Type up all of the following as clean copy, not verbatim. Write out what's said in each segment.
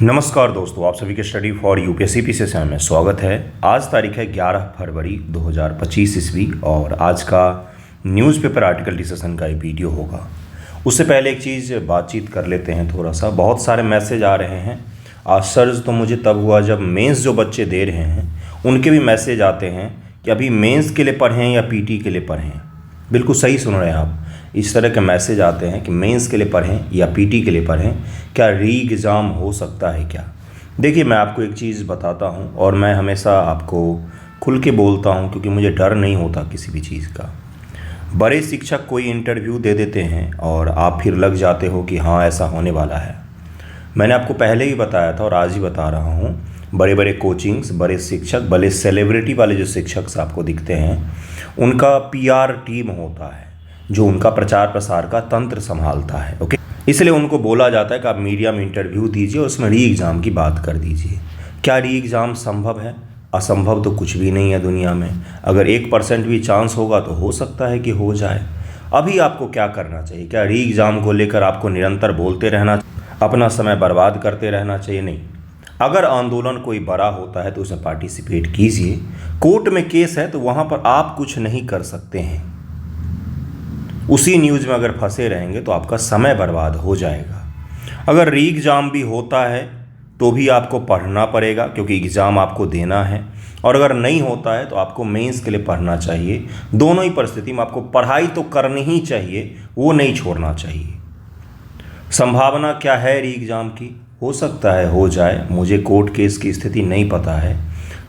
नमस्कार दोस्तों, आप सभी के स्टडी फॉर यूपीएससी पीसी से में स्वागत है। आज तारीख है 11 फरवरी 2025 ईस्वी और आज का न्यूज़पेपर आर्टिकल डिस्कशन का ये वीडियो होगा। उससे पहले एक चीज़ बातचीत कर लेते हैं थोड़ा सा। बहुत सारे मैसेज आ रहे हैं। आश्चर्य तो मुझे तब हुआ जब मेंस जो बच्चे दे रहे हैं उनके भी मैसेज आते हैं कि अभी मेंस के लिए पढ़ें या पीटी के लिए पढ़ें। बिल्कुल सही सुन रहे हैं आप। इस तरह के मैसेज आते हैं कि मेंस के लिए पढ़ें या पीटी के लिए पढ़ें, क्या री एग्ज़ाम हो सकता है क्या। देखिए, मैं आपको एक चीज़ बताता हूं और मैं हमेशा आपको खुल के बोलता हूं क्योंकि मुझे डर नहीं होता किसी भी चीज़ का। बड़े शिक्षक कोई इंटरव्यू दे देते हैं और आप फिर लग जाते हो कि हाँ ऐसा होने वाला है। मैंने आपको पहले ही बताया था और आज ही बता रहा हूँ, बड़े बड़े कोचिंग्स, बड़े शिक्षक, बड़े सेलिब्रिटी वाले जो शिक्षक आपको दिखते हैं उनका पीआर टीम होता है जो उनका प्रचार प्रसार का तंत्र संभालता है। ओके, इसलिए उनको बोला जाता है कि आप मीडिया में इंटरव्यू दीजिए और उसमें री एग्ज़ाम की बात कर दीजिए। क्या री एग्ज़ाम संभव है? असंभव तो कुछ भी नहीं है दुनिया में। अगर 1% भी चांस होगा तो हो सकता है कि हो जाए। अभी आपको क्या करना चाहिए? क्या री एग्ज़ाम को लेकर आपको निरंतर बोलते रहना, अपना समय बर्बाद करते रहना चाहिए? नहीं। अगर आंदोलन कोई बड़ा होता है तो उसमें पार्टिसिपेट कीजिए। कोर्ट में केस है तो वहाँ पर आप कुछ नहीं कर सकते हैं। उसी न्यूज़ में अगर फंसे रहेंगे तो आपका समय बर्बाद हो जाएगा। अगर री एग्ज़ाम भी होता है तो भी आपको पढ़ना पड़ेगा क्योंकि एग्ज़ाम आपको देना है, और अगर नहीं होता है तो आपको मेंस के लिए पढ़ना चाहिए। दोनों ही परिस्थिति में आपको पढ़ाई तो करनी ही चाहिए, वो नहीं छोड़ना चाहिए। संभावना क्या है री एग्ज़ाम की? हो सकता है हो जाए। मुझे कोर्ट केस की स्थिति नहीं पता है,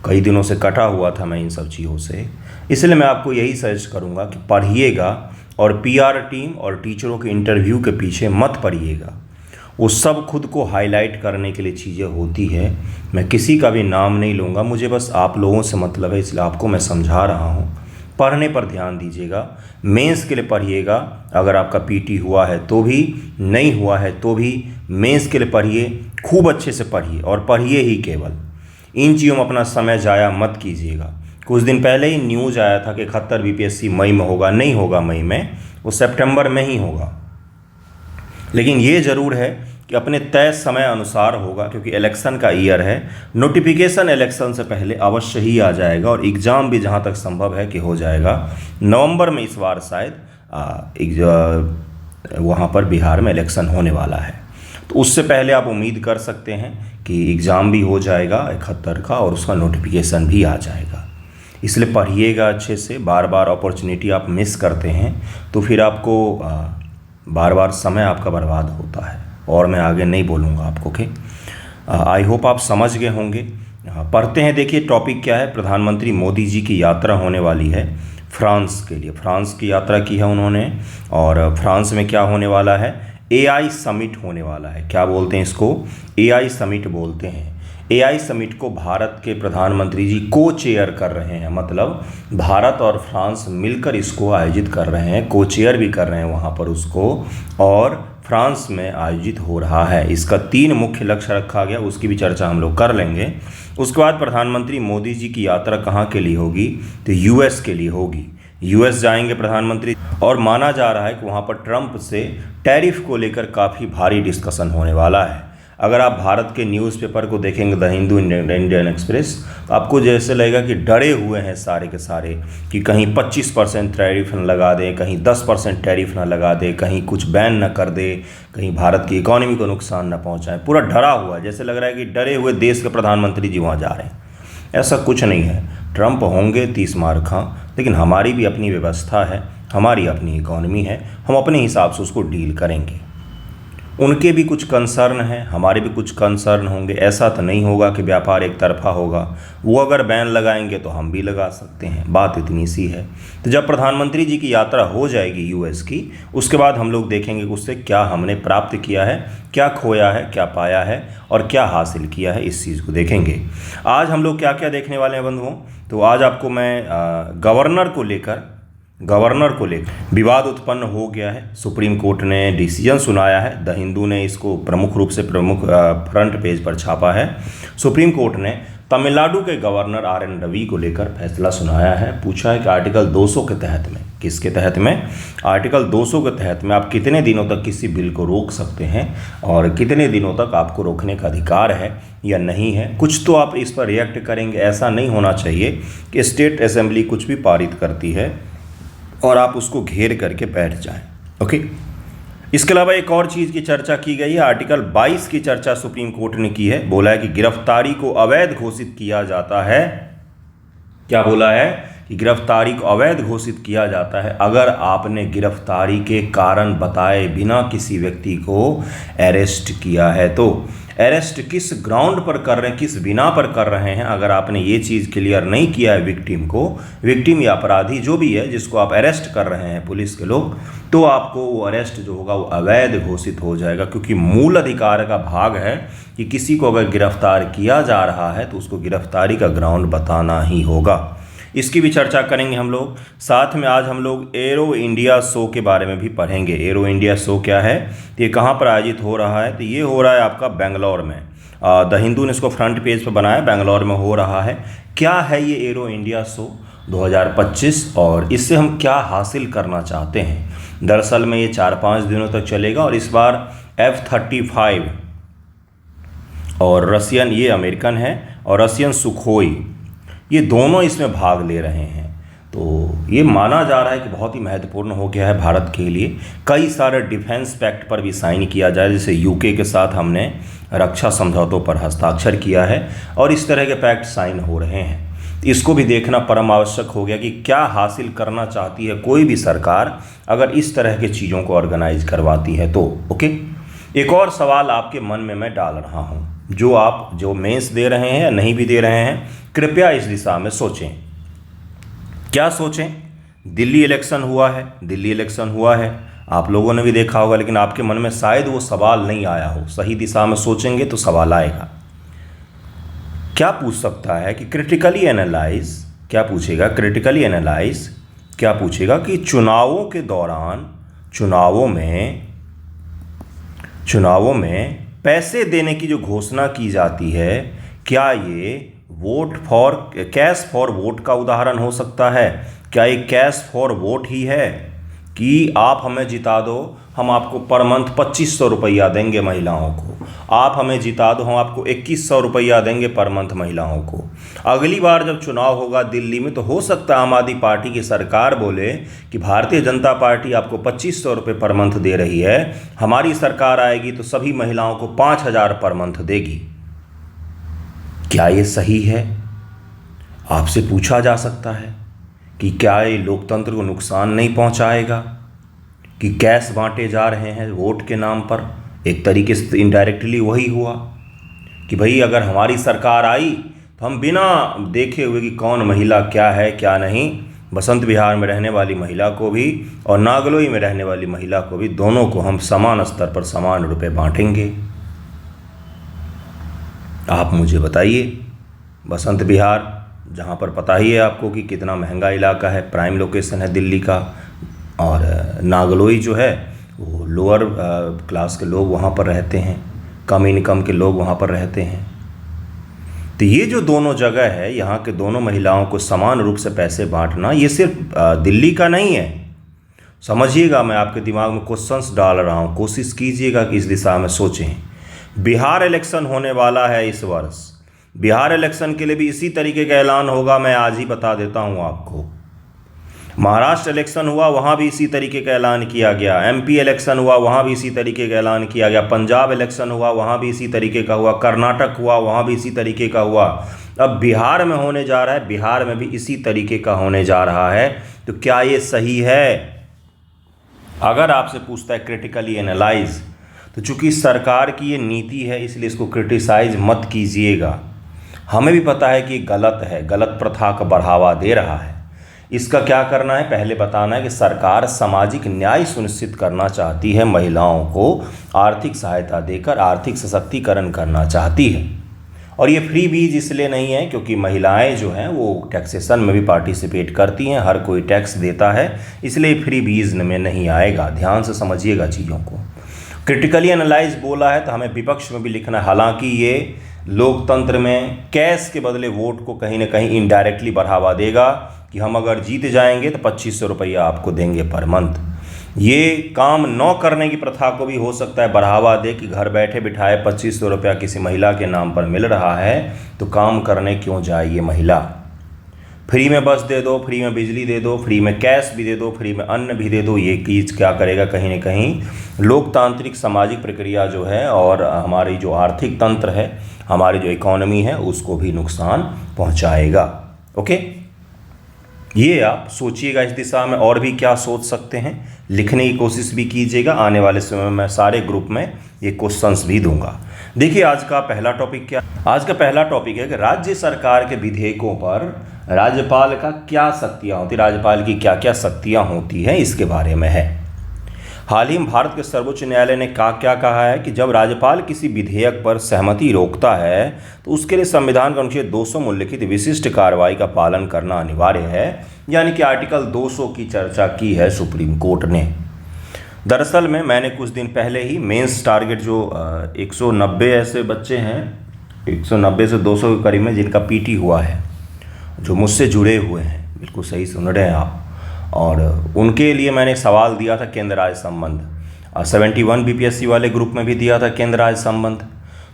कई दिनों से कटा हुआ था मैं इन सब चीज़ों से। इसलिए मैं आपको यही सजेस्ट करूँगा कि पढ़िएगा और पीआर टीम और टीचरों के इंटरव्यू के पीछे मत पड़िएगा। वो सब खुद को हाईलाइट करने के लिए चीज़ें होती है। मैं किसी का भी नाम नहीं लूँगा, मुझे बस आप लोगों से मतलब है, इसलिए आपको मैं समझा रहा हूँ। पढ़ने पर ध्यान दीजिएगा, मेंस के लिए पढ़िएगा। अगर आपका पीटी हुआ है तो भी, नहीं हुआ है तो भी मेंस के लिए पढ़िए। खूब अच्छे से पढ़िए और पढ़िए ही केवल। इन चीज़ों में अपना समय ज़ाया मत कीजिएगा। कुछ दिन पहले ही न्यूज़ आया था कि 71 बीपीएससी मई में होगा। नहीं होगा मई में, वो सितंबर में ही होगा। लेकिन ये ज़रूर है कि अपने तय समय अनुसार होगा क्योंकि इलेक्शन का ईयर है। नोटिफिकेशन इलेक्शन से पहले अवश्य ही आ जाएगा और एग्ज़ाम भी जहाँ तक संभव है कि हो जाएगा। नवंबर में इस बार शायद वहाँ पर बिहार में इलेक्शन होने वाला है, तो उससे पहले आप उम्मीद कर सकते हैं कि एग्ज़ाम भी हो जाएगा 71 का और उसका नोटिफिकेशन भी आ जाएगा। इसलिए पढ़िएगा अच्छे से। बार बार अपॉर्चुनिटी आप मिस करते हैं तो फिर आपको बार बार समय आपका बर्बाद होता है, और मैं आगे नहीं बोलूँगा आपको। कि आई होप आप समझ गए होंगे। पढ़ते हैं। देखिए टॉपिक क्या है। प्रधानमंत्री मोदी जी की यात्रा होने वाली है फ्रांस के लिए। फ्रांस की यात्रा की है उन्होंने, और फ्रांस में क्या होने वाला है? एआई समिट होने वाला है। क्या बोलते हैं इसको? एआई समिट बोलते हैं। एआई समिट को भारत के प्रधानमंत्री जी को चेयर कर रहे हैं, मतलब भारत और फ्रांस मिलकर इसको आयोजित कर रहे हैं, को चेयर भी कर रहे हैं वहाँ पर उसको, और फ्रांस में आयोजित हो रहा है। इसका 3 मुख्य लक्ष्य रखा गया, उसकी भी चर्चा हम लोग कर लेंगे। उसके बाद प्रधानमंत्री मोदी जी की यात्रा कहाँ के लिए होगी? तो यूएस के लिए होगी। यूएस जाएंगे प्रधानमंत्री, और माना जा रहा है कि वहाँ पर ट्रंप से टैरिफ को लेकर काफ़ी भारी डिस्कशन होने वाला है। अगर आप भारत के न्यूज़पेपर को देखेंगे, द हिंदू, इंडियन एक्सप्रेस, तो आपको जैसे लगेगा कि डरे हुए हैं सारे के सारे कि कहीं 25% टैरिफ न लगा दें, कहीं 10% टैरिफ न लगा दें, कहीं कुछ बैन न कर दे, कहीं भारत की इकॉनमी को नुकसान न पहुंचाएं। पूरा डरा हुआ, जैसे लग रहा है कि डरे हुए देश के प्रधानमंत्री जी वहाँ जा रहे हैं। ऐसा कुछ नहीं है। ट्रंप होंगे 30 मार खां, लेकिन हमारी भी अपनी व्यवस्था है, हमारी अपनी इकॉनमी है, हम अपने हिसाब से उसको डील करेंगे। उनके भी कुछ कंसर्न हैं, हमारे भी कुछ कंसर्न होंगे। ऐसा तो नहीं होगा कि व्यापार एक तरफा होगा। वो अगर बैन लगाएंगे तो हम भी लगा सकते हैं, बात इतनी सी है। तो जब प्रधानमंत्री जी की यात्रा हो जाएगी यूएस की, उसके बाद हम लोग देखेंगे कि उससे क्या हमने प्राप्त किया है, क्या खोया है, क्या पाया है और क्या हासिल किया है, इस चीज़ को देखेंगे। आज हम लोग क्या क्या देखने वाले हैं बंधुओं? तो आज आपको मैं गवर्नर को लेकर विवाद उत्पन्न हो गया है। सुप्रीम कोर्ट ने डिसीजन सुनाया है। द हिंदू ने इसको प्रमुख रूप से फ्रंट पेज पर छापा है। सुप्रीम कोर्ट ने तमिलनाडु के गवर्नर RN रवि को लेकर फैसला सुनाया है। पूछा है कि आर्टिकल 200 के तहत में किसके तहत में? आर्टिकल 200 के तहत में आप कितने दिनों तक किसी बिल को रोक सकते हैं और कितने दिनों तक आपको रोकने का अधिकार है या नहीं है। कुछ तो आप इस पर रिएक्ट करेंगे। ऐसा नहीं होना चाहिए कि स्टेट असेंबली कुछ भी पारित करती है और आप उसको घेर करके बैठ जाएं। ओके। इसके अलावा एक और चीज़ की चर्चा की गई है। आर्टिकल 22 की चर्चा सुप्रीम कोर्ट ने की है। बोला है कि गिरफ्तारी को अवैध घोषित किया जाता है। क्या बोला है? कि गिरफ्तारी को अवैध घोषित किया जाता है अगर आपने गिरफ्तारी के कारण बताए बिना किसी व्यक्ति को अरेस्ट किया है। तो अरेस्ट किस ग्राउंड पर कर रहे हैं, किस बिना पर कर रहे हैं, अगर आपने ये चीज़ क्लियर नहीं किया है विक्टिम को, विक्टिम या अपराधी जो भी है जिसको आप अरेस्ट कर रहे हैं पुलिस के लोग, तो आपको वो अरेस्ट जो होगा वो अवैध घोषित हो जाएगा। क्योंकि मूल अधिकार का भाग है कि किसी को अगर गिरफ्तार किया जा रहा है तो उसको गिरफ्तारी का ग्राउंड बताना ही होगा। इसकी भी चर्चा करेंगे हम लोग। साथ में आज हम लोग एरो इंडिया शो के बारे में भी पढ़ेंगे। एरो इंडिया शो क्या है, ये कहाँ पर आयोजित हो रहा है? तो ये हो रहा है आपका बेंगलोर में। द हिंदू ने इसको फ्रंट पेज पर बनाया, बेंगलोर में हो रहा है। क्या है ये एरो इंडिया शो 2025 और इससे हम क्या हासिल करना चाहते हैं? दरअसल में ये 4-5 दिनों तक चलेगा और इस बार F-35 और रशियन, ये अमेरिकन है, और रशियन सुखोई, ये दोनों इसमें भाग ले रहे हैं। तो ये माना जा रहा है कि बहुत ही महत्वपूर्ण हो गया है भारत के लिए। कई सारे डिफेंस पैक्ट पर भी साइन किया जाए, जैसे यूके के साथ हमने रक्षा समझौतों पर हस्ताक्षर किया है और इस तरह के पैक्ट साइन हो रहे हैं। इसको भी देखना परम आवश्यक हो गया कि क्या हासिल करना चाहती है कोई भी सरकार अगर इस तरह के चीज़ों को ऑर्गेनाइज करवाती है तो। ओके। एक और सवाल आपके मन में मैं डाल रहा हूँ, जो आप जो मेंस दे रहे हैं या नहीं भी दे रहे हैं, कृपया इस दिशा में सोचें। क्या सोचें? दिल्ली इलेक्शन हुआ है, दिल्ली इलेक्शन हुआ है, आप लोगों ने भी देखा होगा, लेकिन आपके मन में शायद वो सवाल नहीं आया हो। सही दिशा में सोचेंगे तो सवाल आएगा। क्या पूछ सकता है कि क्रिटिकली एनालाइज, क्या पूछेगा? क्रिटिकली एनालाइज क्या पूछेगा कि चुनावों के दौरान, चुनावों में पैसे देने की जो घोषणा की जाती है, क्या ये कैश फॉर वोट का उदाहरण हो सकता है? क्या ये कैश फॉर वोट ही है कि आप हमें जिता दो, हम आपको पर मंथ 2500 रुपया देंगे महिलाओं को, आप हमें जिता दो, हम आपको 2100 रुपया देंगे पर मंथ महिलाओं को। अगली बार जब चुनाव होगा दिल्ली में तो हो सकता है आम आदमी पार्टी की सरकार बोले कि भारतीय जनता पार्टी आपको 2500 रुपये पर मंथ दे रही है, हमारी सरकार आएगी तो सभी महिलाओं को 5000 पर मंथ देगी। क्या ये सही है? आपसे पूछा जा सकता है कि क्या ये लोकतंत्र को नुकसान नहीं पहुंचाएगा कि कैश बांटे जा रहे हैं वोट के नाम पर? एक तरीके से इनडायरेक्टली वही हुआ कि भाई अगर हमारी सरकार आई तो हम बिना देखे हुए कि कौन महिला क्या है क्या नहीं, बसंत विहार में रहने वाली महिला को भी और नागलोई में रहने वाली महिला को भी, दोनों को हम समान स्तर पर समान रुपए बांटेंगे। आप मुझे बताइए, बसंत विहार जहाँ पर पता ही है आपको कि कितना महंगा इलाका है, प्राइम लोकेशन है दिल्ली का, और नागलोई जो है वो लोअर क्लास के लोग वहाँ पर रहते हैं, कम इनकम के लोग वहाँ पर रहते हैं। तो ये जो दोनों जगह है, यहाँ के दोनों महिलाओं को समान रूप से पैसे बांटना, ये सिर्फ दिल्ली का नहीं है। समझिएगा, मैं आपके दिमाग में क्वेश्चंस डाल रहा हूँ, कोशिश कीजिएगा कि इस दिशा में सोचें। बिहार इलेक्शन होने वाला है इस वर्ष, बिहार इलेक्शन के लिए भी इसी तरीके का ऐलान होगा, मैं आज ही बता देता हूँ आपको। महाराष्ट्र इलेक्शन हुआ, वहाँ भी इसी तरीके का ऐलान किया गया। MP इलेक्शन हुआ, वहाँ भी इसी तरीके का ऐलान किया गया। पंजाब इलेक्शन हुआ, वहाँ भी इसी तरीके का हुआ। कर्नाटक हुआ, वहाँ भी इसी तरीके का हुआ। अब बिहार में होने जा रहा है, बिहार में भी इसी तरीके का होने जा रहा है। तो क्या ये सही है? अगर आपसे पूछता है क्रिटिकली एनालाइज, तो चूंकि सरकार की ये नीति है इसलिए इसको क्रिटिसाइज मत कीजिएगा। हमें भी पता है कि गलत है, गलत प्रथा का बढ़ावा दे रहा है। इसका क्या करना है, पहले बताना है कि सरकार सामाजिक न्याय सुनिश्चित करना चाहती है, महिलाओं को आर्थिक सहायता देकर आर्थिक सशक्तिकरण करना चाहती है। और ये फ्री बीज इसलिए नहीं है क्योंकि महिलाएं जो हैं वो टैक्सेशन में भी पार्टिसिपेट करती हैं, हर कोई टैक्स देता है, इसलिए फ्री बीज में नहीं आएगा। ध्यान से समझिएगा चीज़ों को। क्रिटिकली एनालाइज बोला है तो हमें विपक्ष में भी लिखना है। हालांकि ये लोकतंत्र में कैश के बदले वोट को कहीं ना कहीं इनडायरेक्टली बढ़ावा देगा कि हम अगर जीत जाएंगे तो 2500 रुपया आपको देंगे पर मंथ। ये काम न करने की प्रथा को भी हो सकता है बढ़ावा दे कि घर बैठे बिठाए 2500 रुपया किसी महिला के नाम पर मिल रहा है तो काम करने क्यों जाए ये महिला। फ्री में बस दे दो, फ्री में बिजली दे दो, फ्री में कैश भी दे दो, फ्री में अन्न भी दे दो। ये चीज़ क्या करेगा, कहीं ना कहीं लोकतांत्रिक सामाजिक प्रक्रिया जो है और हमारी जो आर्थिक तंत्र है, हमारी जो इकोनॉमी है, उसको भी नुकसान पहुंचाएगा। ओके, ये आप सोचिएगा इस दिशा में। और भी क्या सोच सकते हैं लिखने की कोशिश भी कीजिएगा। आने वाले समय में मैं सारे ग्रुप में ये क्वेश्चंस भी दूंगा। देखिए आज का पहला टॉपिक क्या, आज का पहला टॉपिक है कि राज्य सरकार के विधेयकों पर राज्यपाल का क्या शक्तियाँ होती, राज्यपाल की क्या क्या शक्तियाँ होती हैं, इसके बारे में है। हाल ही में भारत के सर्वोच्च न्यायालय ने क्या कहा है कि जब राज्यपाल किसी विधेयक पर सहमति रोकता है तो उसके लिए संविधान का अनुच्छेद 200 में उल्लिखित विशिष्ट कार्रवाई का पालन करना अनिवार्य है, यानी कि आर्टिकल 200 की चर्चा की है सुप्रीम कोर्ट ने। दरअसल में मैंने कुछ दिन पहले ही मेंस टारगेट जो 190 ऐसे बच्चे हैं, 190 से 200 के करीब में जिनका पीटी हुआ है, जो मुझसे जुड़े हुए हैं, बिल्कुल सही सुन रहे हैं आप, और उनके लिए मैंने सवाल दिया था केंद्र राज्य संबंध। 71 बीपीएससी वाले ग्रुप में भी दिया था केंद्र राज्य संबंध।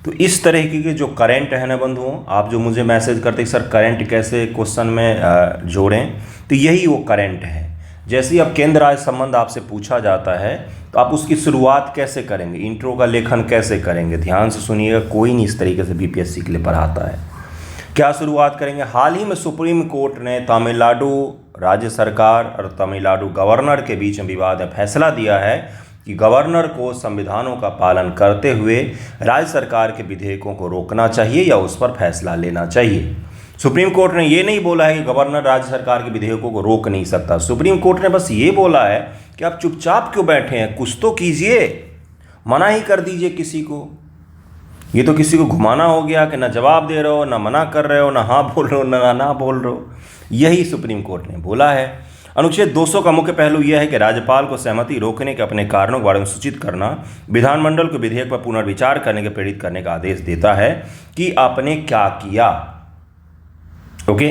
तो इस तरह के जो करंट है ना बंधुओं, आप जो मुझे मैसेज करते सर करंट कैसे क्वेश्चन में जोड़ें, तो यही वो करंट है। जैसे ही अब केंद्र राज्य संबंध आपसे पूछा जाता है तो आप उसकी शुरुआत कैसे करेंगे, इंट्रो का लेखन कैसे करेंगे, ध्यान से सुनिएगा। कोई नहीं इस तरीके से बीपीएससी के लिए पढ़ाता है। क्या शुरुआत करेंगे, हाल ही में सुप्रीम कोर्ट ने तमिलनाडु राज्य सरकार और तमिलनाडु गवर्नर के बीच में विवाद में फैसला दिया है कि गवर्नर को संविधानों का पालन करते हुए राज्य सरकार के विधेयकों को रोकना चाहिए या उस पर फैसला लेना चाहिए। सुप्रीम कोर्ट ने ये नहीं बोला है कि गवर्नर राज्य सरकार के विधेयकों को रोक नहीं सकता। सुप्रीम कोर्ट ने बस ये बोला है कि आप चुपचाप क्यों बैठे हैं, कुछ तो कीजिए, मना ही कर दीजिए किसी को। ये तो किसी को घुमाना हो गया कि ना जवाब दे रहे हो, ना मना कर रहे हो, ना हाँ बोल रहे हो, ना बोल रहे हो। यही सुप्रीम कोर्ट ने बोला है। अनुच्छेद 200 का मुख्य पहलू यह है कि राज्यपाल को सहमति रोकने के अपने कारणों के बारे में सूचित करना विधानमंडल को विधेयक पर पुनर्विचार करने के प्रेरित करने का आदेश देता है कि आपने क्या किया। ओके,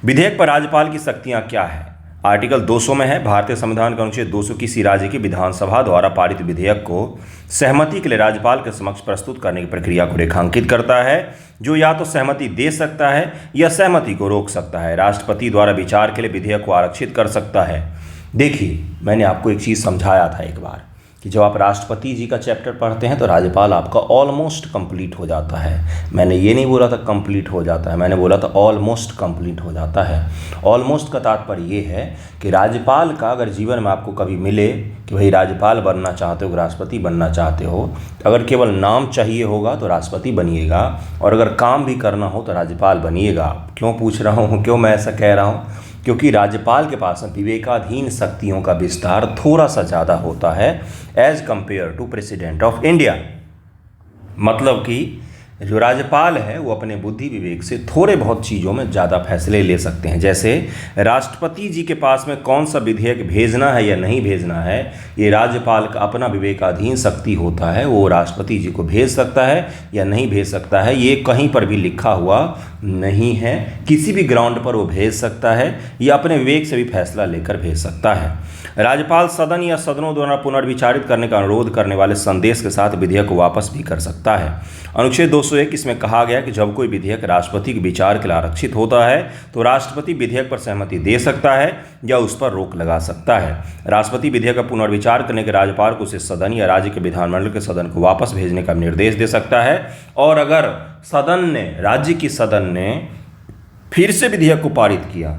विधेयक पर राज्यपाल की शक्तियां क्या है, आर्टिकल 200 में है, भारतीय संविधान का अनुच्छेद 200 किसी राज्य की विधानसभा द्वारा पारित विधेयक को सहमति के लिए राज्यपाल के समक्ष प्रस्तुत करने की प्रक्रिया को रेखांकित करता है, जो या तो सहमति दे सकता है या सहमति को रोक सकता है। राष्ट्रपति द्वारा विचार के लिए विधेयक को आरक्षित कर सकता है। देखिए, मैंने आपको एक चीज़ समझाया था एक बार कि जब आप राष्ट्रपति जी का चैप्टर पढ़ते हैं तो राज्यपाल आपका ऑलमोस्ट कंप्लीट हो जाता है। मैंने ये नहीं बोला था कंप्लीट हो जाता है, मैंने बोला था ऑलमोस्ट कंप्लीट हो जाता है। ऑलमोस्ट का तात्पर्य ये है कि राज्यपाल का अगर जीवन में आपको कभी मिले कि भाई राज्यपाल बनना चाहते हो, राष्ट्रपति बनना चाहते हो, अगर केवल नाम चाहिए होगा तो राष्ट्रपति बनिएगा, और अगर काम भी करना हो तो राज्यपाल बनिएगा। क्यों पूछ रहा हूँ, क्यों मैं ऐसा कह रहा हूँ, क्योंकि राज्यपाल के पास विवेकाधीन शक्तियों का विस्तार थोड़ा सा ज़्यादा होता है as compared to president of India. मतलब कि जो राज्यपाल है वो अपने बुद्धि विवेक से थोड़े बहुत चीज़ों में ज़्यादा फैसले ले सकते हैं। जैसे राष्ट्रपति जी के पास में कौन सा विधेयक भेजना है या नहीं भेजना है, ये राज्यपाल का अपना विवेकाधीन शक्ति होता है। वो राष्ट्रपति जी को भेज सकता है या नहीं भेज सकता है, ये कहीं पर भी लिखा हुआ नहीं है। किसी भी ग्राउंड पर वो भेज सकता है या अपने विवेक से भी फैसला लेकर भेज सकता है। राज्यपाल सदन या सदनों द्वारा पुनर्विचारित करने का अनुरोध करने वाले संदेश के साथ विधेयक को वापस भी कर सकता है। अनुच्छेद 201 इसमें कहा गया कि जब कोई विधेयक राष्ट्रपति के विचार के लिए आरक्षित होता है तो राष्ट्रपति विधेयक पर सहमति दे सकता है या उस पर रोक लगा सकता है। राष्ट्रपति विधेयक का पुनर्विचार करने के राज्यपाल को उसे सदन या राज्य के विधानमंडल के सदन को वापस भेजने का निर्देश दे सकता है। और अगर सदन ने, राज्य की सदन ने फिर से विधेयक को पारित किया,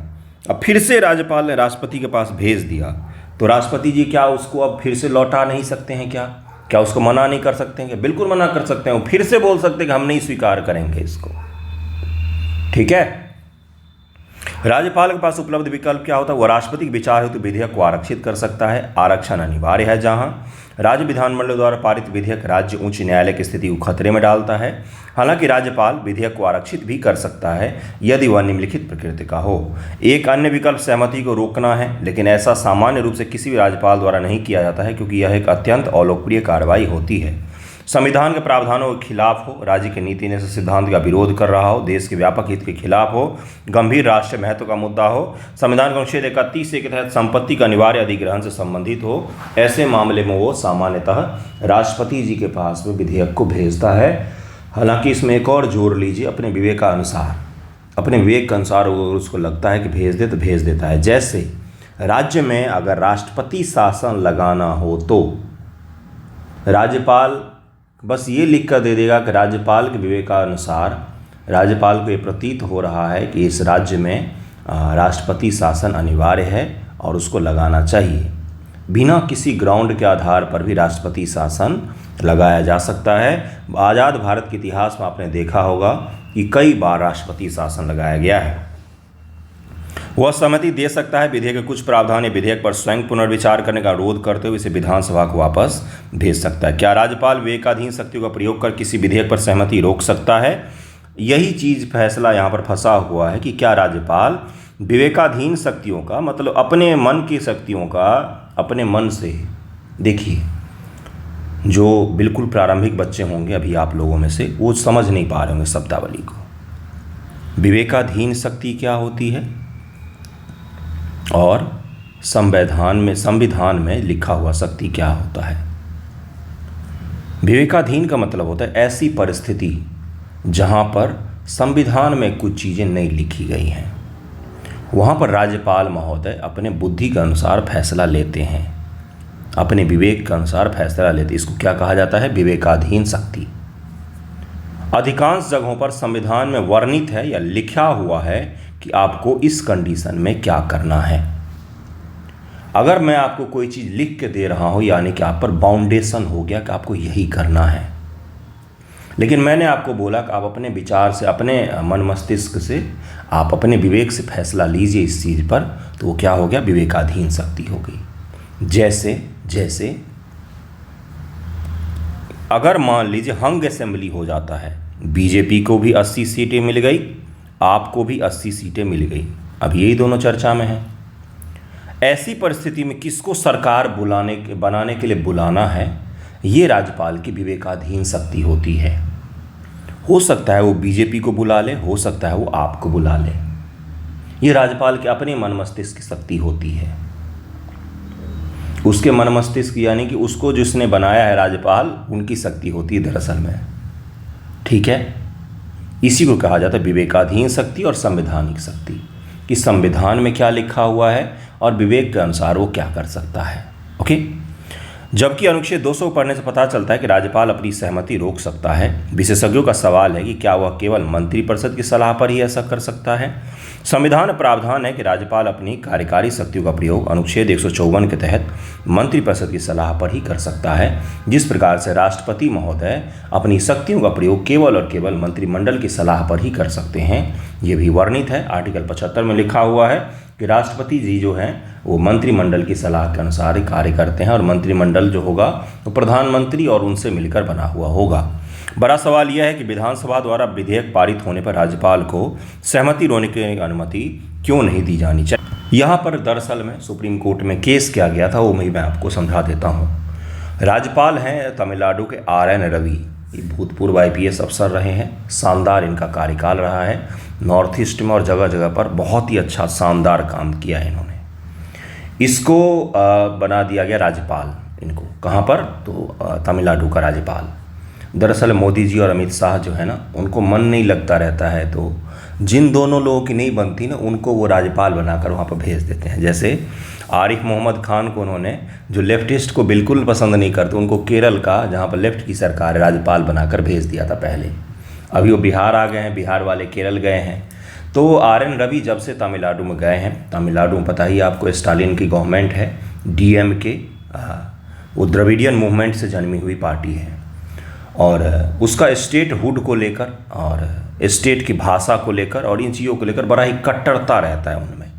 अब फिर से राज्यपाल ने राष्ट्रपति के पास भेज दिया, तो राष्ट्रपति जी क्या उसको अब फिर से लौटा नहीं सकते हैं? क्या उसको मना नहीं कर सकते हैं? बिल्कुल मना कर सकते हैं। वो फिर से बोल सकते हैं कि हम नहीं स्वीकार करेंगे इसको। ठीक है, राज्यपाल के पास उपलब्ध विकल्प क्या होता है? वो राष्ट्रपति के विचार हेतु विधेयक को आरक्षित कर सकता है। आरक्षण अनिवार्य है जहां राज्य विधानमंडल द्वारा पारित विधेयक राज्य उच्च न्यायालय की स्थिति को खतरे में डालता है। हालांकि राज्यपाल विधेयक को आरक्षित भी कर सकता है यदि वह निम्नलिखित प्रकृति का हो। एक अन्य विकल्प सहमति को रोकना है, लेकिन ऐसा सामान्य रूप से किसी भी राज्यपाल द्वारा नहीं किया जाता है क्योंकि यह एक अत्यंत अलोकप्रिय कार्रवाई होती है। संविधान के प्रावधानों के खिलाफ हो, राज्य के नीति निषेध सिद्धांत का विरोध कर रहा हो, देश के व्यापक हित के खिलाफ हो, गंभीर राष्ट्रीय महत्व का मुद्दा हो, संविधान के अनुच्छेद 31 के तहत संपत्ति का अनिवार्य अधिग्रहण से संबंधित हो, ऐसे मामले में वो सामान्यतः राष्ट्रपति जी के पास में विधेयक को भेजता है। हालांकि इसमें एक और जोड़ लीजिए, अपने विवेक के अनुसार उसको लगता है कि भेज दे तो भेज देता है। जैसे राज्य में अगर राष्ट्रपति शासन लगाना हो तो राज्यपाल बस ये लिख कर दे देगा कि राज्यपाल के विवेकानुसार राज्यपाल को ये प्रतीत हो रहा है कि इस राज्य में राष्ट्रपति शासन अनिवार्य है और उसको लगाना चाहिए। बिना किसी ग्राउंड के आधार पर भी राष्ट्रपति शासन लगाया जा सकता है। आज़ाद भारत के इतिहास में आपने देखा होगा कि कई बार राष्ट्रपति शासन लगाया गया है। वह सहमति दे सकता है, विधेयक के कुछ प्रावधान विधेयक पर स्वयं पुनर्विचार करने का अनुरोध करते हुए इसे विधानसभा को वापस भेज सकता है। क्या राज्यपाल विवेकाधीन शक्तियों का प्रयोग कर किसी विधेयक पर सहमति रोक सकता है? यही चीज़ फैसला यहाँ पर फंसा हुआ है कि क्या राज्यपाल विवेकाधीन शक्तियों का मतलब अपने मन की शक्तियों का अपने मन से, देखिए जो बिल्कुल प्रारंभिक बच्चे होंगे अभी आप लोगों में से, वो समझ नहीं पा रहे होंगे शब्दावली को। विवेकाधीन शक्ति क्या होती है और संविधान में लिखा हुआ शक्ति क्या होता है? विवेकाधीन का मतलब होता है ऐसी परिस्थिति जहाँ पर संविधान में कुछ चीज़ें नहीं लिखी गई हैं, वहाँ पर राज्यपाल महोदय अपने बुद्धि के अनुसार फैसला लेते हैं, अपने विवेक के अनुसार फैसला लेते हैं। इसको क्या कहा जाता है? विवेकाधीन शक्ति। अधिकांश जगहों पर संविधान में वर्णित है या लिखा हुआ है कि आपको इस कंडीशन में क्या करना है। अगर मैं आपको कोई चीज़ लिख के दे रहा हूँ यानी कि आप पर बाउंडेशन हो गया कि आपको यही करना है, लेकिन मैंने आपको बोला कि आप अपने विचार से, अपने मन मस्तिष्क से, आप अपने विवेक से फैसला लीजिए इस चीज़ पर, तो वो क्या हो गया? विवेकाधीन शक्ति हो गई। जैसे अगर मान लीजिए हंग असेंबली हो जाता है, बीजेपी को भी 80 सीटें मिल गई, आपको भी 80 सीटें मिल गई, अब यही दोनों चर्चा में हैं। ऐसी परिस्थिति में किसको सरकार बनाने के लिए बुलाना है, ये राज्यपाल की विवेकाधीन शक्ति होती है। हो सकता है वो बीजेपी को बुला ले, हो सकता है वो आपको बुला ले। ये राज्यपाल के अपने मन मस्तिष्क की शक्ति होती है। उसके मन मस्तिष्क यानी कि उसको जिसने बनाया है राज्यपाल, उनकी शक्ति होती है दरअसल में। ठीक है, इसी को कहा जाता है विवेकाधीन शक्ति और संवैधानिक शक्ति, कि संविधान में क्या लिखा हुआ है और विवेक के अनुसार वो क्या कर सकता है। ओके, जबकि अनुच्छेद 200 पढ़ने से पता चलता है कि राज्यपाल अपनी सहमति रोक सकता है। विशेषज्ञों का सवाल है कि क्या वह केवल मंत्रिपरिषद की सलाह पर ही ऐसा कर सकता है। संविधान प्रावधान है कि राज्यपाल अपनी कार्यकारी शक्तियों का प्रयोग अनुच्छेद 154 के तहत मंत्रिपरिषद की सलाह पर ही कर सकता है। जिस प्रकार से राष्ट्रपति महोदय अपनी शक्तियों का प्रयोग केवल और केवल मंत्रिमंडल की सलाह पर ही कर सकते हैं, ये भी वर्णित है। आर्टिकल 75 में लिखा हुआ है कि राष्ट्रपति जी जो हैं वो मंत्रिमंडल की सलाह के अनुसार ही कार्य करते हैं, और मंत्रिमंडल जो होगा वो प्रधानमंत्री और उनसे मिलकर बना हुआ होगा। बड़ा सवाल यह है कि विधानसभा द्वारा विधेयक पारित होने पर राज्यपाल को सहमति रोने की अनुमति क्यों नहीं दी जानी चाहिए। यहाँ पर दरअसल में सुप्रीम कोर्ट में केस किया गया था, वो मैं आपको समझा देता हूँ। राज्यपाल हैं तमिलनाडु के RN रवि, ये भूतपूर्व IPS अफसर रहे हैं। शानदार इनका कार्यकाल रहा है, नॉर्थ ईस्ट में और जगह जगह पर बहुत ही अच्छा शानदार काम किया है इन्होंने। इसको बना दिया गया राज्यपाल, इनको कहाँ पर? तो तमिलनाडु का राज्यपाल। दरअसल मोदी जी और अमित शाह जो है ना, उनको मन नहीं लगता रहता है, तो जिन दोनों लोगों की नहीं बनती ना, उनको वो राज्यपाल बनाकर वहाँ पर भेज देते हैं। जैसे आरिफ मोहम्मद खान को उन्होंने, जो लेफ्टिस्ट को बिल्कुल पसंद नहीं करते, उनको केरल का, जहाँ पर लेफ्ट की सरकार है, राज्यपाल बनाकर भेज दिया था पहले। अभी वो बिहार आ गए हैं, बिहार वाले केरल गए हैं। तो RN रवि जब से तमिलनाडु में गए हैं, तमिलनाडु में पता ही आपको स्टालिन की गवर्नमेंट है, DMK, वो द्रविडियन मूवमेंट से जन्मी हुई पार्टी है, और उसका स्टेट हुड को लेकर और स्टेट की भाषा को लेकर और इन चीज़ों को लेकर बड़ा ही कट्टरता रहता है उनमें।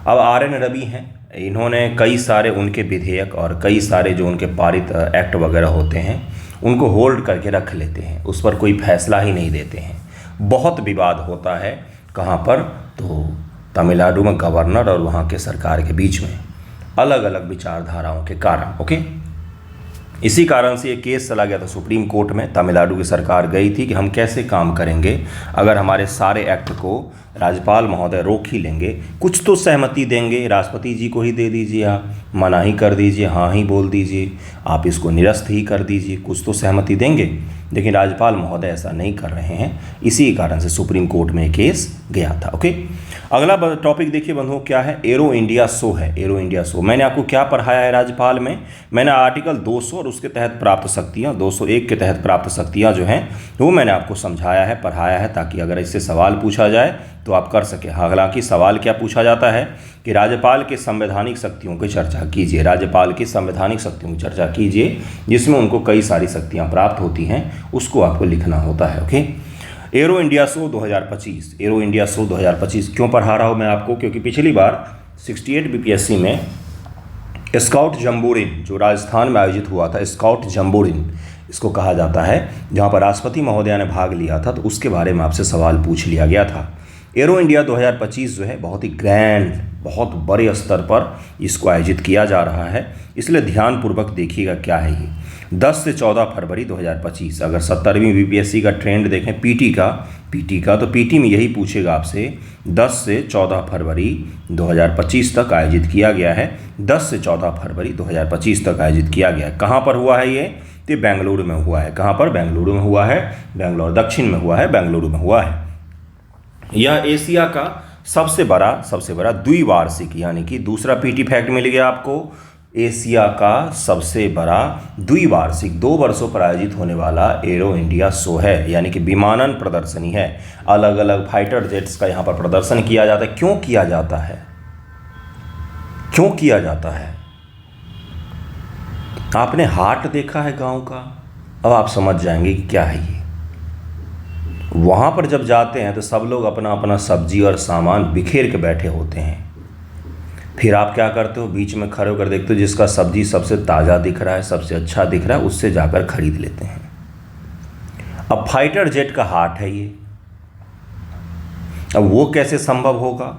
अब RN रवि हैं, इन्होंने कई सारे उनके विधेयक और कई सारे जो उनके पारित एक्ट वगैरह होते हैं उनको होल्ड करके रख लेते हैं, उस पर कोई फैसला ही नहीं देते हैं। बहुत विवाद होता है, कहाँ पर? तो तमिलनाडु में गवर्नर और वहाँ के सरकार के बीच में, अलग अलग विचारधाराओं के कारण। ओके, इसी कारण से ये केस चला गया था सुप्रीम कोर्ट में। तमिलनाडु की सरकार गई थी कि हम कैसे काम करेंगे अगर हमारे सारे एक्ट को राज्यपाल महोदय रोक ही लेंगे, कुछ तो सहमति देंगे, राष्ट्रपति जी को ही दे दीजिए, आप मना ही कर दीजिए, हाँ ही बोल दीजिए, आप इसको निरस्त ही कर दीजिए, कुछ तो सहमति देंगे। लेकिन राज्यपाल महोदय ऐसा नहीं कर रहे हैं, इसी कारण से सुप्रीम कोर्ट में केस गया था। ओके, अगला टॉपिक देखिए बंधुओं, क्या है? एरो इंडिया शो है। एरो इंडिया शो मैंने आपको क्या पढ़ाया है राज्यपाल में? मैंने आर्टिकल 200 और उसके तहत प्राप्त शक्तियाँ, 201 के तहत प्राप्त शक्तियाँ जो हैं वो मैंने आपको समझाया है, पढ़ाया है, ताकि अगर इससे सवाल पूछा जाए तो आप कर सकें। हालांकि सवाल क्या पूछा जाता है कि राज्यपाल के संवैधानिक शक्तियों की चर्चा कीजिए, राज्यपाल की संवैधानिक शक्तियों की चर्चा कीजिए, जिसमें उनको कई सारी शक्तियाँ प्राप्त होती हैं, उसको आपको लिखना होता है। Okay, arrow India show 2025, arrow India show 2025 क्यों पढ़ा रहा हूँ मैं आपको? क्योंकि पिछली बार 68 बीपीएससी में स्काउट जम्बोरिन जो राजस्थान में आयोजित हुआ था, स्काउट जम्बोरिन इसको कहा जाता है, जहाँ पर राष्ट्रपति महोदया ने भाग लिया था, तो उसके बारे में आपसे सवाल पूछ लिया गया था। एरो इंडिया 2025 जो है बहुत ही ग्रैंड, बहुत बड़े स्तर पर इसको आयोजित किया जा रहा है, इसलिए ध्यानपूर्वक देखिएगा क्या है ये। 10 से 14 फरवरी 2025, अगर 70वीं बीपीएससी का ट्रेंड देखें पीटी का तो पीटी में यही पूछेगा आपसे, 10 से 14 फरवरी 2025 तक आयोजित किया गया है। 10 से 14 फरवरी 2025 तक आयोजित किया गया है। कहाँ पर हुआ है ये? तो बेंगलुरु में हुआ है। कहाँ पर? बेंगलुरु में हुआ है, बेंगलोर दक्षिण में हुआ है, बेंगलुरु में हुआ है। यह एशिया का सबसे बड़ा द्विवार्षिक, यानी कि दूसरा पीटी फैक्ट मिल गया आपको, एशिया का सबसे बड़ा द्विवार्षिक 2 वर्षों पर आयोजित होने वाला एरो इंडिया शो है, यानी कि विमानन प्रदर्शनी है। अलग अलग फाइटर जेट्स का यहाँ पर प्रदर्शन किया जाता है। क्यों किया जाता है? क्यों किया जाता है? आपने हाट देखा है गांव का? अब आप समझ जाएंगे कि क्या है ये। वहाँ पर जब जाते हैं तो सब लोग अपना अपना सब्जी और सामान बिखेर के बैठे होते हैं। फिर आप क्या करते हो? बीच में खड़े होकर देखते हो जिसका सब्जी सबसे ताज़ा दिख रहा है, सबसे अच्छा दिख रहा है, उससे जाकर खरीद लेते हैं। अब फाइटर जेट का हाट है ये, अब वो कैसे संभव होगा?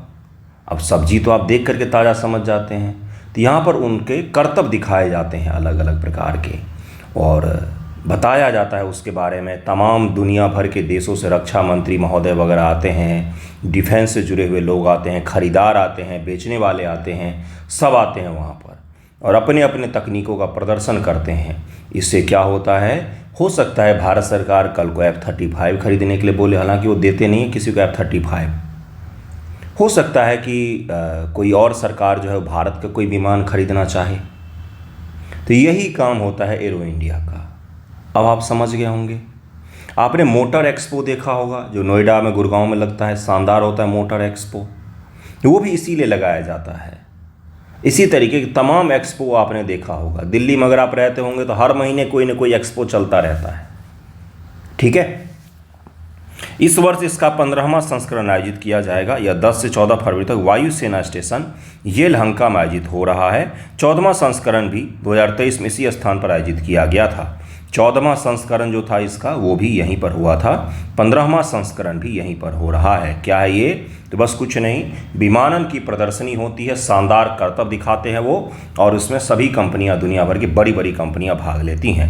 अब सब्जी तो आप देख करके ताज़ा समझ जाते हैं, तो यहाँ पर उनके कर्तव्य दिखाए जाते हैं अलग अलग प्रकार के, और बताया जाता है उसके बारे में। तमाम दुनिया भर के देशों से रक्षा मंत्री महोदय वगैरह आते हैं, डिफेंस से जुड़े हुए लोग आते हैं, खरीदार आते हैं, बेचने वाले आते हैं, सब आते हैं वहाँ पर और अपने अपने तकनीकों का प्रदर्शन करते हैं। इससे क्या होता है? हो सकता है भारत सरकार कल को F-35 खरीदने के लिए बोले, हालांकि वो देते नहीं है किसी को F-35। हो सकता है कि कोई और सरकार जो है भारत का कोई विमान खरीदना चाहे, तो यही काम होता है एरो इंडिया का। अब आप समझ गए होंगे। आपने मोटर एक्सपो देखा होगा, जो नोएडा में, गुड़गांव में लगता है, शानदार होता है मोटर एक्सपो, वो भी इसीलिए लगाया जाता है। इसी तरीके के तमाम एक्सपो आपने देखा होगा। दिल्ली में अगर आप रहते होंगे तो हर महीने कोई ना कोई एक्सपो चलता रहता है। ठीक है, इस वर्ष इसका 15वां संस्करण आयोजित किया जाएगा। यह 10 से 14 फरवरी तक वायुसेना स्टेशन येलहंका में आयोजित हो रहा है। 14वां संस्करण भी 2023 में इसी स्थान पर आयोजित किया गया था। 14वां संस्करण जो था इसका वो भी यहीं पर हुआ था। 15वां संस्करण भी यहीं पर हो रहा है। क्या है ये? तो बस कुछ नहीं, विमानन की प्रदर्शनी होती है, शानदार करतब दिखाते हैं वो, और उसमें सभी कंपनियां, दुनिया भर की बड़ी बड़ी कंपनियां भाग लेती हैं।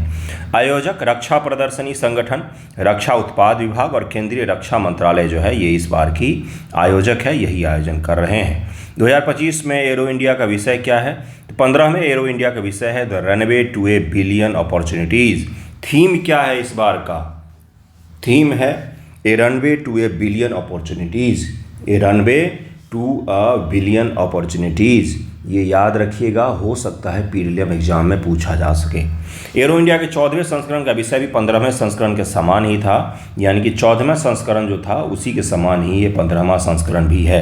आयोजक रक्षा प्रदर्शनी संगठन, रक्षा उत्पाद विभाग और केंद्रीय रक्षा मंत्रालय जो है ये इस बार की आयोजक है, यही आयोजन कर रहे हैं। 2025 में एरो इंडिया का विषय क्या है? तो 15 में एरो इंडिया का विषय है the runway to a billion opportunities. Theme क्या है इस बार का? थीम है a runway to a billion opportunities, a runway to a billion opportunities. ये याद रखिएगा, हो सकता है प्रीलिम एग्जाम में पूछा जा सके। एरो इंडिया के 14वें संस्करण का विषय भी 15वें संस्करण के समान ही था, यानी कि 14वां संस्करण जो था उसी के समान ही ये 15वां संस्करण भी है।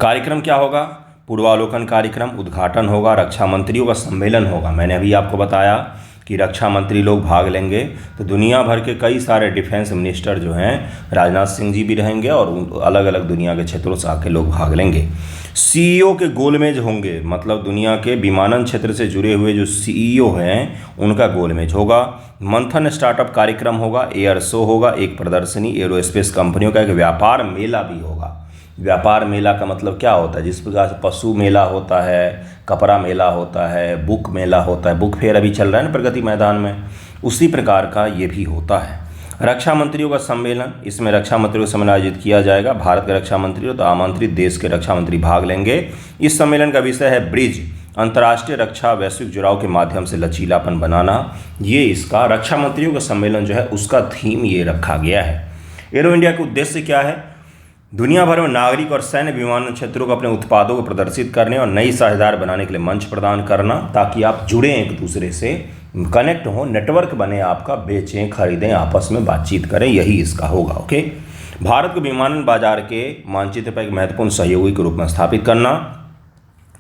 कार्यक्रम क्या होगा? पूर्वावलोकन कार्यक्रम, उद्घाटन होगा, रक्षा मंत्रियों का सम्मेलन होगा। मैंने अभी आपको बताया कि रक्षा मंत्री लोग भाग लेंगे, तो दुनिया भर के कई सारे डिफेंस मिनिस्टर जो हैं, राजनाथ सिंह जी भी रहेंगे और अलग अलग दुनिया के क्षेत्रों से आके लोग भाग लेंगे। सीईओ के गोलमेज होंगे, मतलब दुनिया के विमानन क्षेत्र से जुड़े हुए जो सीईओ हैं उनका गोलमेज होगा। मंथन स्टार्टअप कार्यक्रम होगा, एयर शो होगा, एक प्रदर्शनी, एरोस्पेस कंपनियों का एक व्यापार मेला भी होगा। व्यापार मेला का मतलब क्या होता है? जिस प्रकार से पशु मेला होता है, कपड़ा मेला होता है, बुक मेला होता है, बुक फेयर अभी चल रहा है ना प्रगति मैदान में, उसी प्रकार का ये भी होता है। रक्षा मंत्रियों का सम्मेलन, इसमें रक्षा मंत्रियों का सम्मेलन आयोजित किया जाएगा। भारत के रक्षा मंत्री तो आमंत्रित देश के रक्षा मंत्री भाग लेंगे। इस सम्मेलन का विषय है ब्रिज, अंतर्राष्ट्रीय रक्षा वैश्विक जुड़ाव के माध्यम से लचीलापन बनाना। ये इसका रक्षा मंत्रियों का सम्मेलन जो है उसका थीम ये रखा गया है। एरो इंडिया का उद्देश्य क्या है? दुनिया भर में नागरिक और सैन्य विमानन क्षेत्रों को अपने उत्पादों को प्रदर्शित करने और नई साझेदार बनाने के लिए मंच प्रदान करना, ताकि आप जुड़ें, एक दूसरे से कनेक्ट हो, नेटवर्क बने आपका, बेचें, खरीदें, आपस में बातचीत करें, यही इसका होगा। ओके। भारत को विमानन बाजार के मानचित्र पर एक महत्वपूर्ण सहयोगी के रूप में स्थापित करना।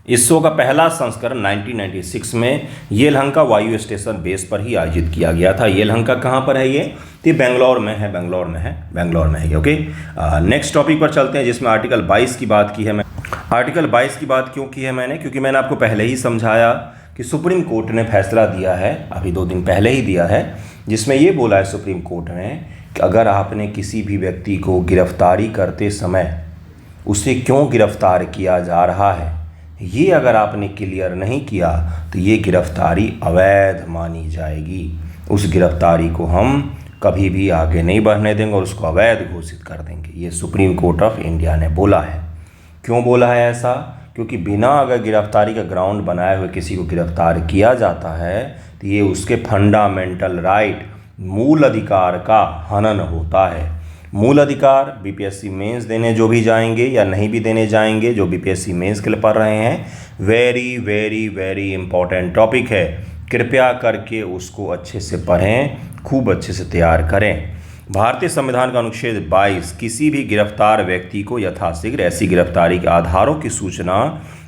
इसरो का पहला संस्करण 1996 में येलहंका वायु स्टेशन बेस पर ही आयोजित किया गया था। येलहंका कहाँ पर है? ये बेंगलोर में है, बेंगलोर में है। ओके। नेक्स्ट टॉपिक पर चलते हैं, जिसमें आर्टिकल 22 की बात की है। मैं आर्टिकल 22 की बात क्यों की है मैंने? क्योंकि मैंने आपको पहले ही समझाया कि सुप्रीम कोर्ट ने फैसला दिया है, अभी 2 दिन पहले ही दिया है, जिसमें ये बोला है सुप्रीम कोर्ट ने कि अगर आपने किसी भी व्यक्ति को गिरफ्तारी करते समय उसे क्यों गिरफ्तार किया जा रहा है, ये अगर आपने क्लियर नहीं किया तो ये गिरफ्तारी अवैध मानी जाएगी। उस गिरफ्तारी को हम कभी भी आगे नहीं बढ़ने देंगे और उसको अवैध घोषित कर देंगे। ये सुप्रीम कोर्ट ऑफ इंडिया ने बोला है। क्यों बोला है ऐसा? क्योंकि बिना अगर गिरफ्तारी का ग्राउंड बनाए हुए किसी को गिरफ्तार किया जाता है तो ये उसके फंडामेंटल राइट, मूल अधिकार का हनन होता है। मूल अधिकार बीपीएससी मेंस देने जो भी जाएंगे या नहीं भी देने जाएंगे, जो बीपीएससी मेंस के लिए पढ़ रहे हैं, very very very important topic है। कृपया करके उसको अच्छे से पढ़ें, खूब अच्छे से तैयार करें। भारतीय संविधान का अनुच्छेद 22 किसी भी गिरफ्तार व्यक्ति को यथाशीघ्र ऐसी गिरफ्तारी के आधारों की सूचना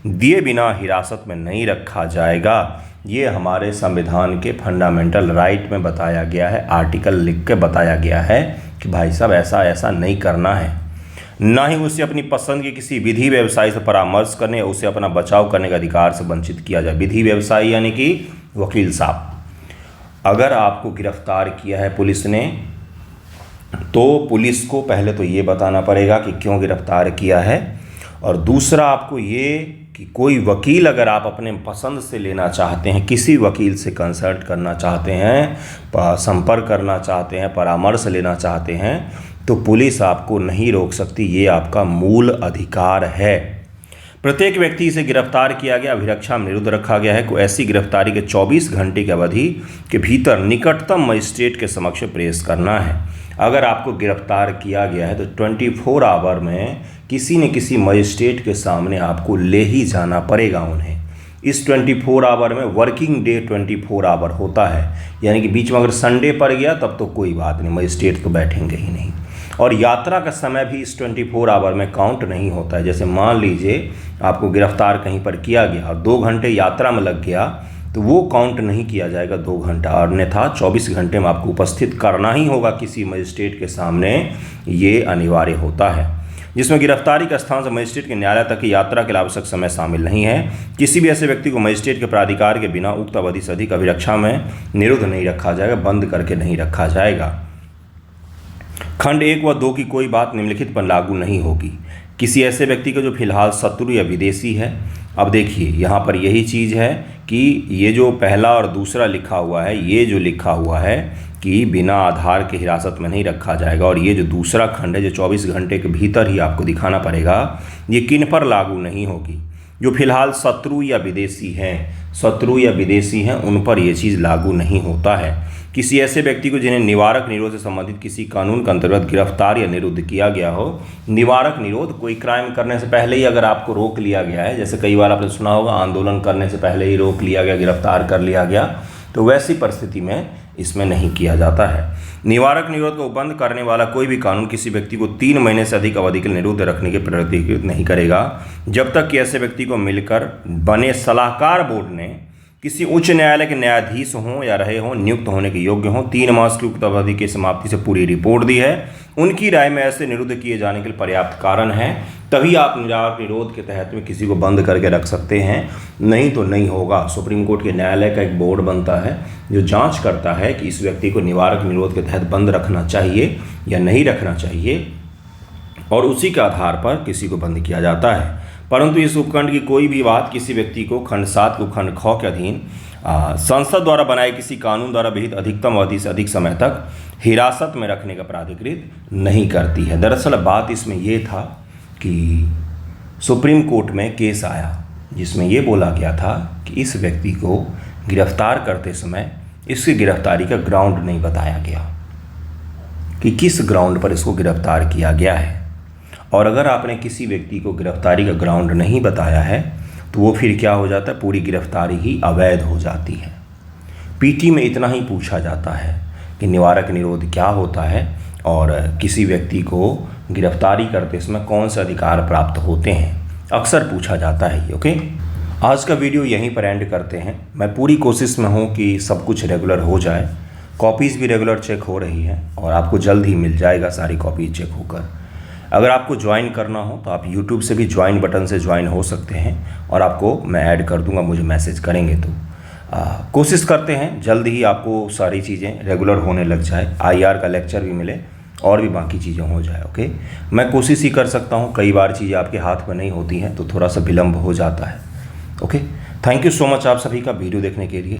दिए बिना हिरासत में नहीं रखा जाएगा। ये हमारे संविधान के फंडामेंटल राइट में बताया गया है, आर्टिकल लिख के बताया गया है कि भाई साहब ऐसा ऐसा नहीं करना है। ना ही उसे अपनी पसंद के किसी विधि व्यवसायी से परामर्श करने या उसे अपना बचाव करने के अधिकार से वंचित किया जाए। विधि व्यवसायी यानी कि वकील साहब। अगर आपको गिरफ्तार किया है पुलिस ने तो पुलिस को पहले तो ये बताना पड़ेगा कि क्यों गिरफ्तार किया है, और दूसरा आपको ये कि कोई वकील अगर आप अपने पसंद से लेना चाहते हैं, किसी वकील से कंसल्ट करना चाहते हैं, संपर्क करना चाहते हैं, परामर्श लेना चाहते हैं, तो पुलिस आपको नहीं रोक सकती। ये आपका मूल अधिकार है। प्रत्येक व्यक्ति से गिरफ्तार किया गया अभिरक्षा में निरुद्ध रखा गया है को ऐसी गिरफ्तारी के 24 घंटे की अवधि के भीतर निकटतम मजिस्ट्रेट के समक्ष पेश करना है। अगर आपको गिरफ्तार किया गया है तो 24 आवर में किसी न किसी मजिस्ट्रेट के सामने आपको ले ही जाना पड़ेगा उन्हें। इस 24 आवर में वर्किंग डे 24 आवर होता है, यानी कि बीच में अगर संडे पड़ गया तब तो कोई बात नहीं, मजिस्ट्रेट तो बैठेंगे ही नहीं। और यात्रा का समय भी इस 24 आवर में काउंट नहीं होता है। जैसे मान लीजिए आपको गिरफ्तार कहीं पर किया गया और 2 घंटे यात्रा में लग गया तो वो काउंट नहीं किया जाएगा 2 घंटा, और अन्यथा 24 घंटे में आपको उपस्थित करना ही होगा किसी मजिस्ट्रेट के सामने। ये अनिवार्य होता है। जिसमें गिरफ्तारी का स्थान से मजिस्ट्रेट के न्यायालय तक की यात्रा के लिए आवश्यक समय शामिल नहीं है। किसी भी ऐसे व्यक्ति को मजिस्ट्रेट के प्राधिकार के बिना उक्त अवधि से अधिक अभिरक्षा में निरुद्ध नहीं रखा जाएगा, बंद करके नहीं रखा जाएगा। खंड 1 व 2 की कोई बात निम्नलिखित पर लागू नहीं होगी। किसी ऐसे व्यक्ति का जो फिलहाल शत्रु या विदेशी है। अब देखिए यहाँ पर यही चीज़ है कि ये जो पहला और दूसरा लिखा हुआ है, ये जो लिखा हुआ है कि बिना आधार के हिरासत में नहीं रखा जाएगा, और ये जो दूसरा खंड है जो 24 घंटे के भीतर ही आपको दिखाना पड़ेगा, ये किन पर लागू नहीं होगी? जो फिलहाल शत्रु या विदेशी हैं उन पर यह चीज़ लागू नहीं होता है। किसी ऐसे व्यक्ति को जिन्हें निवारक निरोध से संबंधित किसी कानून के अंतर्गत गिरफ्तार या निरुद्ध किया गया हो। निवारक निरोध, कोई क्राइम करने से पहले ही अगर आपको रोक लिया गया है, जैसे कई बार आपने सुना होगा आंदोलन करने से पहले ही रोक लिया गया, गिरफ्तार कर लिया गया, तो वैसी परिस्थिति में इसमें नहीं किया जाता है। निवारक निरोध को बंद करने वाला कोई भी कानून किसी व्यक्ति को 3 महीने से अधिक अवधि के लिए निरुद्ध रखने की प्रतिकृत नहीं करेगा, जब तक कि ऐसे व्यक्ति को मिलकर बने सलाहकार बोर्ड ने किसी उच्च न्यायालय के न्यायाधीश हों या रहे हों, नियुक्त होने के योग्य हों, 3 मास की उक्त अवधि की समाप्ति से पूरी रिपोर्ट दी है। उनकी राय में ऐसे निरुद्ध किए जाने के लिए पर्याप्त कारण है, तभी आप निवारक निरोध के तहत में किसी को बंद करके रख सकते हैं, नहीं तो नहीं होगा। सुप्रीम कोर्ट के न्यायालय का एक बोर्ड बनता है जो जांच करता है कि इस व्यक्ति को निवारक निरोध के तहत बंद रखना चाहिए या नहीं रखना चाहिए, और उसी के आधार पर किसी को बंद किया जाता है। परंतु इस उपखंड की कोई भी बात किसी व्यक्ति को खंड 7 को खंड ख के अधीन संसद द्वारा बनाए किसी कानून द्वारा विहित अधिकतम अवधि से अधिक समय तक हिरासत में रखने का प्राधिकृत नहीं करती है। दरअसल बात इसमें ये था कि सुप्रीम कोर्ट में केस आया जिसमें ये बोला गया था कि इस व्यक्ति को गिरफ्तार करते समय इसकी गिरफ्तारी का ग्राउंड नहीं बताया गया कि किस ग्राउंड पर इसको गिरफ्तार किया गया है। और अगर आपने किसी व्यक्ति को गिरफ्तारी का ग्राउंड नहीं बताया है तो वो फिर क्या हो जाता है, पूरी गिरफ्तारी ही अवैध हो जाती है। पीटी में इतना ही पूछा जाता है कि निवारक निरोध क्या होता है और किसी व्यक्ति को गिरफ्तारी करते समय कौन से अधिकार प्राप्त होते हैं, अक्सर पूछा जाता है ये। ओके, आज का वीडियो यहीं पर एंड करते हैं। मैं पूरी कोशिश में हूँ कि सब कुछ रेगुलर हो जाए। कॉपीज़ भी रेगुलर चेक हो रही हैं और आपको जल्द ही मिल जाएगा सारी कॉपीज चेक होकर। अगर आपको ज्वाइन करना हो तो आप YouTube से भी ज्वाइन बटन से ज्वाइन हो सकते हैं और आपको मैं ऐड कर दूंगा, मुझे मैसेज करेंगे तो कोशिश करते हैं जल्द ही आपको सारी चीज़ें रेगुलर होने लग जाए, IR का लेक्चर भी मिले और भी बाकी चीज़ें हो जाए। ओके, मैं कोशिश ही कर सकता हूँ, कई बार चीज़ें आपके हाथ में नहीं होती हैं तो थोड़ा सा विलम्ब हो जाता है। Okay, thank you so much आप सभी का वीडियो देखने के लिए।